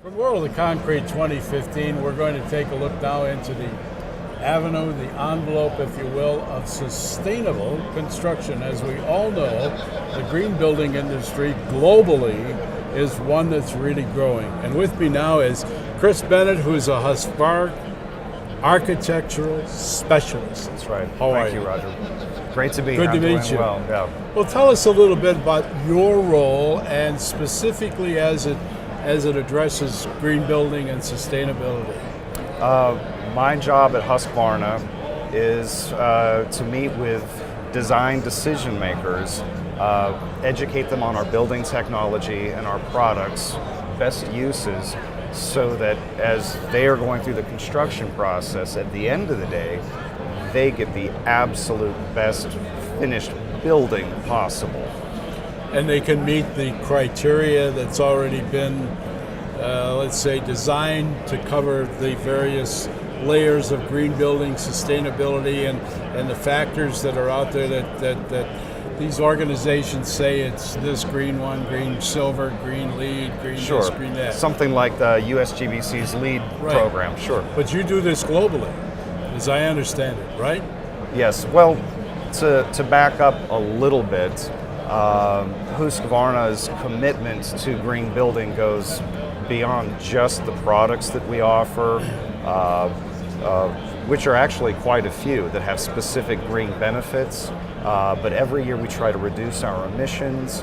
From World of Concrete 2015, we're going to take a look now into the avenue, the envelope, if you will, of sustainable construction. As we all know, the green building industry globally is one that's really growing. And with me now is Chris Bennett, who's a Husqvarna architectural specialist. That's right. How are Thank you, Roger. Great to be here. here. Good to meet you. Well, yeah. Well, tell us a little bit about your role and specifically as it addresses green building and sustainability. My job at Husqvarna is to meet with design decision makers, educate them on our building technology and our products' best uses, so that as they are going through the construction process, at the end of the day, they get the absolute best finished building possible. And they can meet the criteria that's already been, let's say, designed to cover the various layers of green building sustainability and the factors that are out there that these organizations say it's this green one, green silver, green lead, green this, green that. Something like the USGBC's LEED program, sure. But you do this globally, as I understand it, right? Yes, well, to back up a little bit, Husqvarna's commitment to green building goes beyond just the products that we offer, which are actually quite a few that have specific green benefits. But every year we try to reduce our emissions.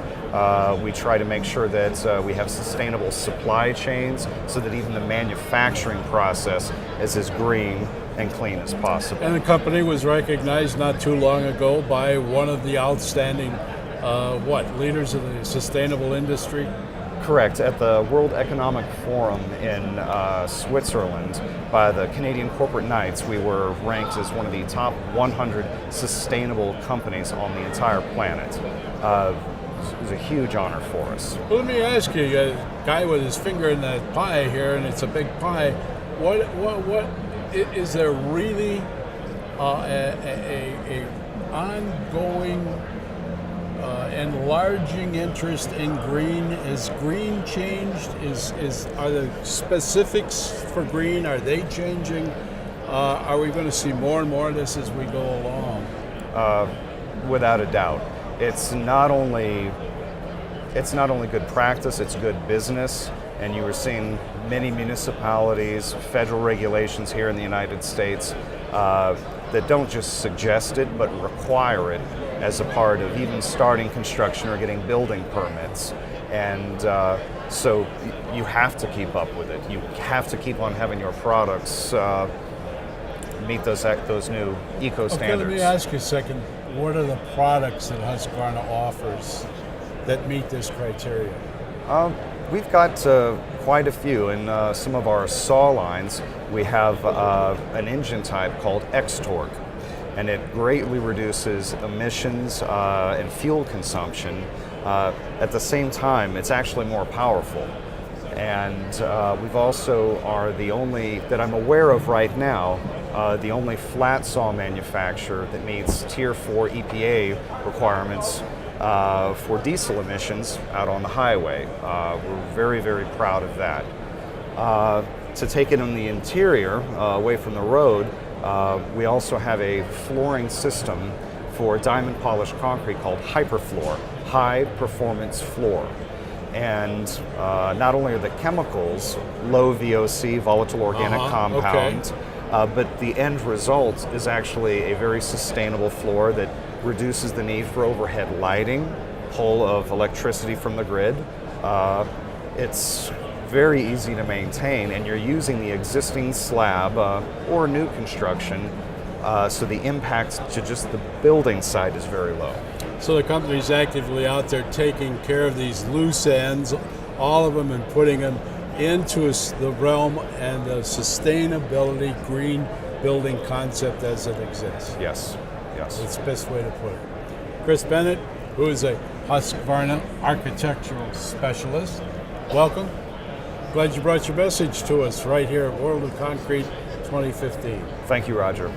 We try to make sure that we have sustainable supply chains so that even the manufacturing process is as green and clean as possible. And the company was recognized not too long ago by one of the outstanding leaders of the sustainable industry? Correct. At the World Economic Forum in Switzerland, by the Canadian Corporate Knights, we were ranked as one of the top 100 sustainable companies on the entire planet. It was a huge honor for us. Well, let me ask you, a guy with his finger in that pie here, and it's a big pie, what is there really a ongoing enlarging interest in green? Is green changed? Are the specifics for green, are they changing? Are we going to see more and more of this as we go along? Without a doubt. It's not only good practice, it's good business. And you were seeing many municipalities, federal regulations here in the United States that don't just suggest it, but require it as a part of even starting construction or getting building permits. And so you have to keep up with it. You have to keep on having your products meet those new eco standards. Okay, let me ask you a second. What are the products that Husqvarna offers that meet this criteria? We've got quite a few. In some of our saw lines, we have an engine type called X-Torque, and it greatly reduces emissions and fuel consumption. At the same time, it's actually more powerful. And we've also are the only, that I'm aware of right now, the only flat saw manufacturer that meets Tier 4 EPA requirements for diesel emissions out on the highway. We're very, very proud of that. To take it on the interior, away from the road, we also have a flooring system for diamond polished concrete called Hyperfloor, high performance floor. And not only are the chemicals low VOC, volatile organic compound, but the end result is actually a very sustainable floor that reduces the need for overhead lighting, pull of electricity from the grid. It's very easy to maintain, and you're using the existing slab or new construction, so the impact to just the building side is very low. So the company's actively out there taking care of these loose ends, all of them, and putting them into the realm and the sustainability green building concept as it exists. Yes, yes. That's the best way to put it. Chris Bennett, who is a Husqvarna architectural specialist, welcome. Glad you brought your message to us right here at World of Concrete 2015. Thank you, Roger.